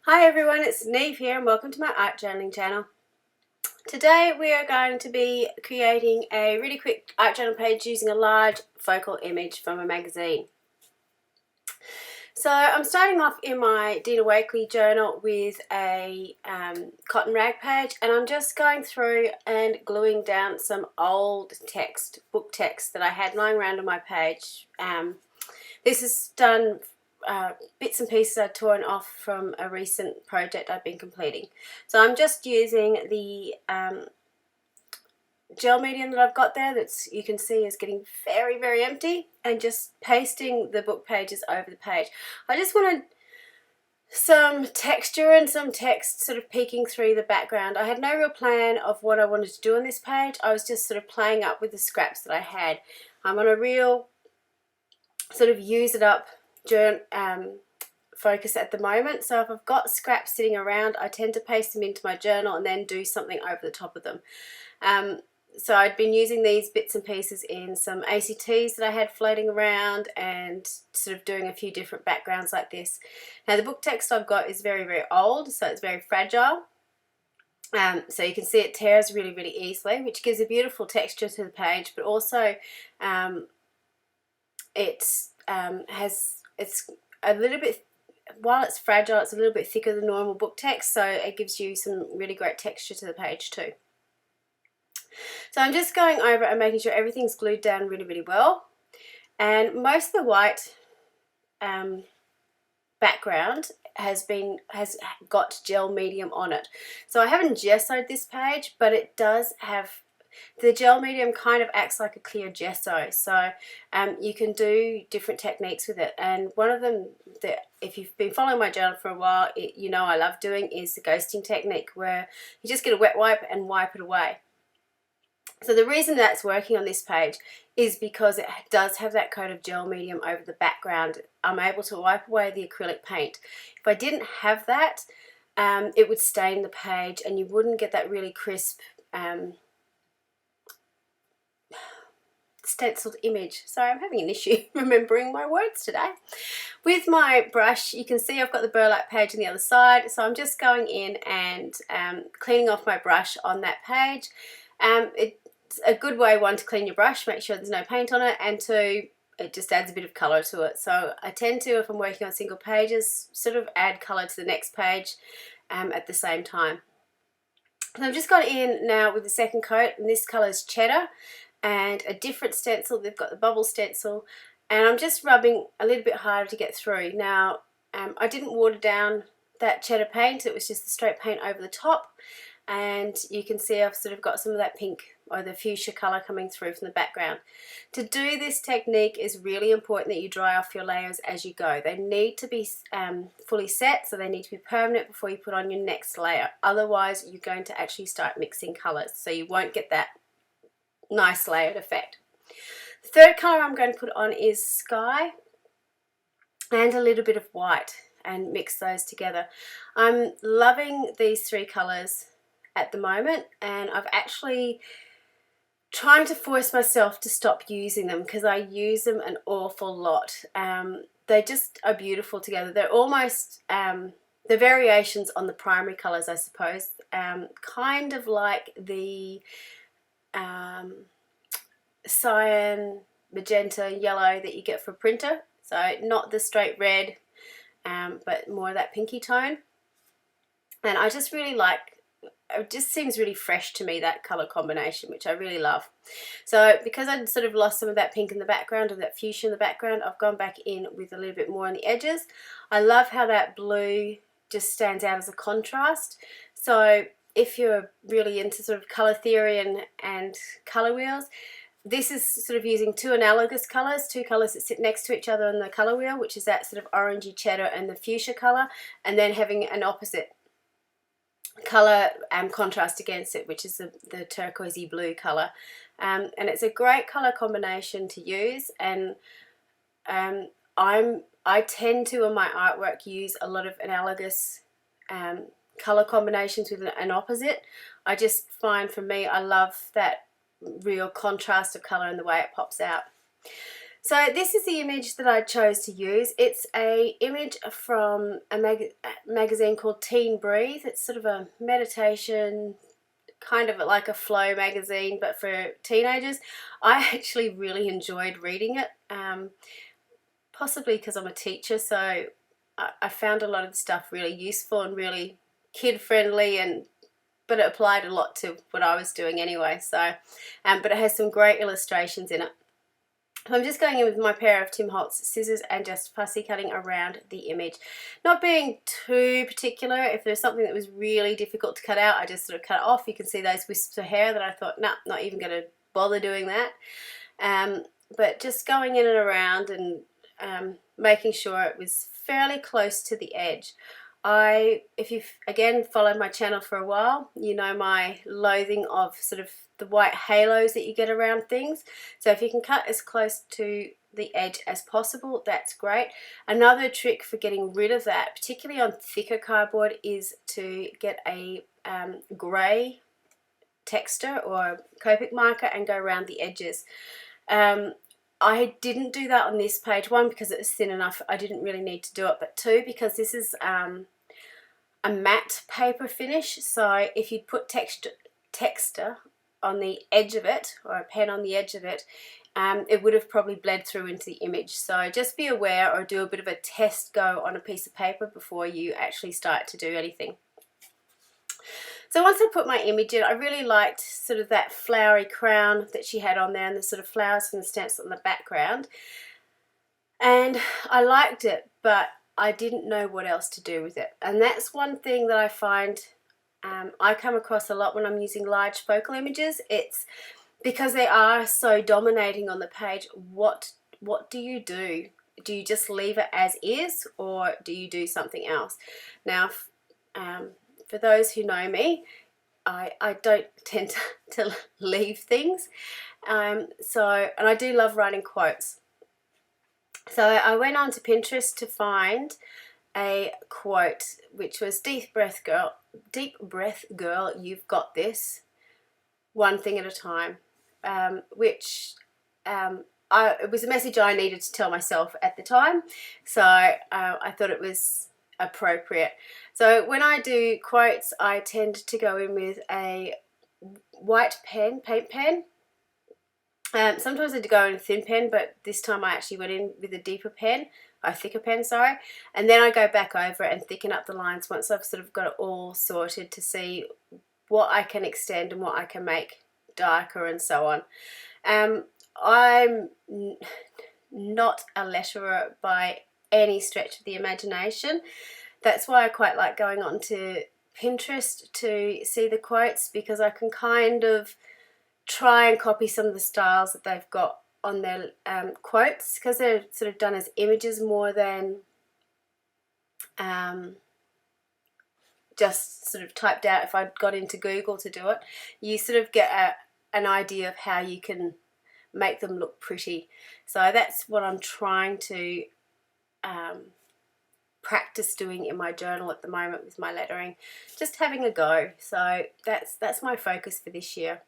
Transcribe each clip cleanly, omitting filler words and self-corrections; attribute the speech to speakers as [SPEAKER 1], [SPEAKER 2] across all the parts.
[SPEAKER 1] Hi everyone, it's Niamh here and welcome to my art journaling channel. Today we are going to be creating a really quick art journal page using a large focal image from a magazine. So I'm starting off in my Dina Wakley journal with a cotton rag page, and I'm just going through and gluing down some old text, book text that I had lying around on my page. This is done bits and pieces are torn off from a recent project I've been completing. So I'm just using the gel medium that I've got there that's you can see is getting very empty, and just pasting the book pages over the page. I just wanted some texture and some text sort of peeking through the background. I had no real plan of what I wanted to do on this page. I was just sort of playing up with the scraps that I had. I'm on a real sort of use it up focus at the moment, so if I've got scraps sitting around, I tend to paste them into my journal and then do something over the top of them. So I'd been using these bits and pieces in some ACTs that I had floating around and sort of doing a few different backgrounds like this. Now the book text I've got is very old, so it's very fragile. So you can see it tears really easily, which gives a beautiful texture to the page, but also it's a little bit, while it's fragile, it's a little bit thicker than normal book text, so it gives you some really great texture to the page too. So I'm just going over and making sure everything's glued down really well, and most of the white background has got gel medium on it. So I haven't gessoed this page, but it does have, the gel medium kind of acts like a clear gesso, so you can do different techniques with it, and one of them that, if you've been following my journal for a while, you know I love doing is the ghosting technique, where you just get a wet wipe and wipe it away. So the reason that's working on this page is because it does have that coat of gel medium over the background. I'm able to wipe away the acrylic paint. If I didn't have that, it would stain the page and you wouldn't get that really crisp stenciled image. Sorry, I'm having an issue remembering my words today. With my brush, you can see I've got the burlap page on the other side, so I'm just going in and cleaning off my brush on that page. It's a good way, one, to clean your brush, make sure there's no paint on it, and two, it just adds a bit of colour to it. So I tend to, if I'm working on single pages, sort of add colour to the next page at the same time. So I've just got in now with the second coat, and this colour is Cheddar, and a different stencil. They've got the bubble stencil, and I'm just rubbing a little bit harder to get through. Now I didn't water down that Cheddar paint, it was just the straight paint over the top, and you can see I've sort of got some of that pink or the fuchsia colour coming through from the background. To do this technique is really important that you dry off your layers as you go. They need to be fully set, so they need to be permanent before you put on your next layer. Otherwise you're going to actually start mixing colours, so you won't get that nice layered effect. The third colour I'm going to put on is Sky and a little bit of white, and mix those together. I'm loving these three colours at the moment, and I've actually trying to force myself to stop using them because I use them an awful lot. They just are beautiful together. They're almost the variations on the primary colours, I suppose, kind of like the cyan, magenta, yellow that you get for printer. So not the straight red, but more of that pinky tone. And I just really like, it just seems really fresh to me, that colour combination, which I really love. So because I'd sort of lost some of that pink in the background, or that fuchsia in the background, I've gone back in with a little bit more on the edges. I love how that blue just stands out as a contrast. So if you're really into sort of colour theory and colour wheels, this is sort of using two analogous colours, two colours that sit next to each other on the colour wheel, which is that sort of orangey cheddar and the fuchsia colour, and then having an opposite colour contrast against it, which is the turquoisey blue colour. And it's a great colour combination to use, and I tend to, in my artwork, use a lot of analogous colour combinations with an opposite. I just find, for me, I love that real contrast of colour and the way it pops out. So this is the image that I chose to use. It's a image from a magazine called Teen Breathe. It's sort of a meditation, kind of like a flow magazine, but for teenagers. I actually really enjoyed reading it, possibly because I'm a teacher, so I found a lot of the stuff really useful and really kid-friendly, but it applied a lot to what I was doing anyway. So, but it has some great illustrations in it. So I'm just going in with my pair of Tim Holtz scissors and just fussy cutting around the image. Not being too particular. If there's something that was really difficult to cut out, I just sort of cut it off. You can see those wisps of hair that I thought, nah, not even going to bother doing that. But just going in and around and making sure it was fairly close to the edge. If you've again followed my channel for a while, you know my loathing of sort of the white halos that you get around things. So if you can cut as close to the edge as possible, that's great. Another trick for getting rid of that, particularly on thicker cardboard, is to get a grey texture or Copic marker and go around the edges. I didn't do that on this page. One, because it was thin enough, I didn't really need to do it, but two, because this is a matte paper finish, so if you'd put texture on the edge of it, or a pen on the edge of it, it would have probably bled through into the image. So just be aware, or do a bit of a test go on a piece of paper before you actually start to do anything. So once I put my image in, I really liked sort of that flowery crown that she had on there and the sort of flowers from the stencil in the background. And I liked it, but I didn't know what else to do with it. And that's one thing that I find I come across a lot when I'm using large focal images. It's because they are so dominating on the page. What do you do? Do you just leave it as is, or do you do something else? Now, for those who know me, I don't tend to leave things. And I do love writing quotes. So I went on to Pinterest to find a quote, which was deep breath girl, you've got this, one thing at a time, it was a message I needed to tell myself at the time, so I thought it was appropriate. So when I do quotes, I tend to go in with a white pen, paint pen. Sometimes I go in a thin pen, but this time I actually went in with a thicker pen, sorry, and then I go back over it and thicken up the lines once I've sort of got it all sorted to see what I can extend and what I can make darker and so on. I'm not a letterer by any stretch of the imagination. That's why I quite like going on to Pinterest to see the quotes, because I can kind of try and copy some of the styles that they've got on their quotes, because they're sort of done as images more than just sort of typed out. If I got into Google to do it, you sort of get an idea of how you can make them look pretty. So that's what I'm trying to practice doing in my journal at the moment with my lettering, just having a go. So that's my focus for this year.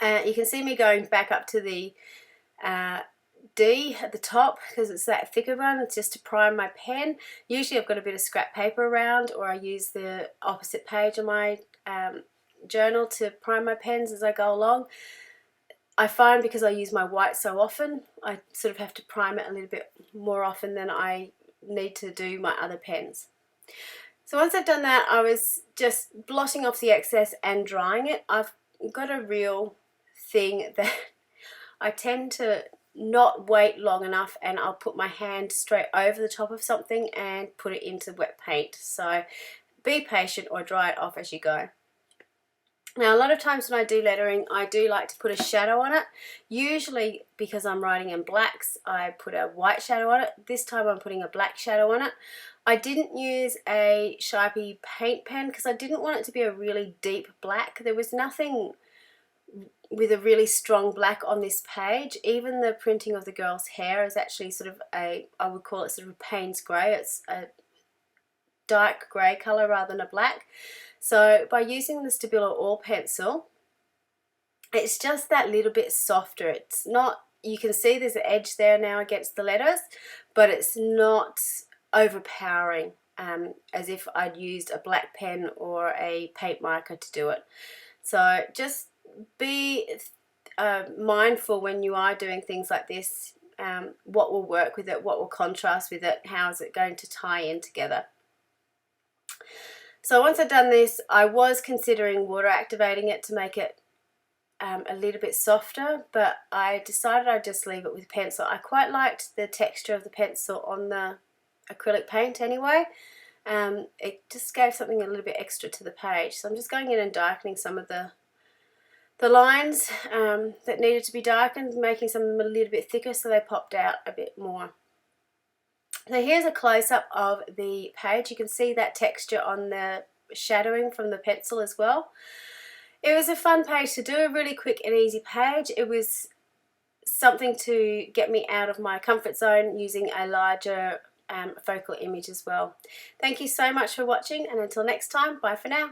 [SPEAKER 1] You can see me going back up to the D at the top, because it's that thicker one. It's just to prime my pen. Usually I've got a bit of scrap paper around, or I use the opposite page of my journal to prime my pens as I go along. I find because I use my white so often, I sort of have to prime it a little bit more often than I need to do my other pens. So once I've done that, I was just blotting off the excess and drying it. I've got a real thing that I tend to not wait long enough, and I'll put my hand straight over the top of something and put it into wet paint. So be patient or dry it off as you go. Now, a lot of times when I do lettering, I do like to put a shadow on it. Usually, because I'm writing in blacks, I put a white shadow on it. This time I'm putting a black shadow on it. I didn't use a Sharpie paint pen because I didn't want it to be a really deep black. There was nothing with a really strong black on this page. Even the printing of the girl's hair is actually sort of I would call it sort of a Payne's grey. It's a dark grey colour rather than a black. So by using the Stabilo All pencil, it's just that little bit softer. It's not you can see there's an edge there now against the letters, but it's not overpowering as if I'd used a black pen or a paint marker to do it. So just be mindful when you are doing things like this, what will work with it, what will contrast with it, how is it going to tie in together. So once I've done this, I was considering water activating it to make it a little bit softer, but I decided I'd just leave it with pencil. I quite liked the texture of the pencil on the acrylic paint anyway. It just gave something a little bit extra to the page. So I'm just going in and darkening some of the lines that needed to be darkened, making some of them a little bit thicker so they popped out a bit more. So here's a close-up of the page. You can see that texture on the shadowing from the pencil as well. It was a fun page to do, a really quick and easy page. It was something to get me out of my comfort zone using a larger focal image as well. Thank you so much for watching, and until next time, bye for now.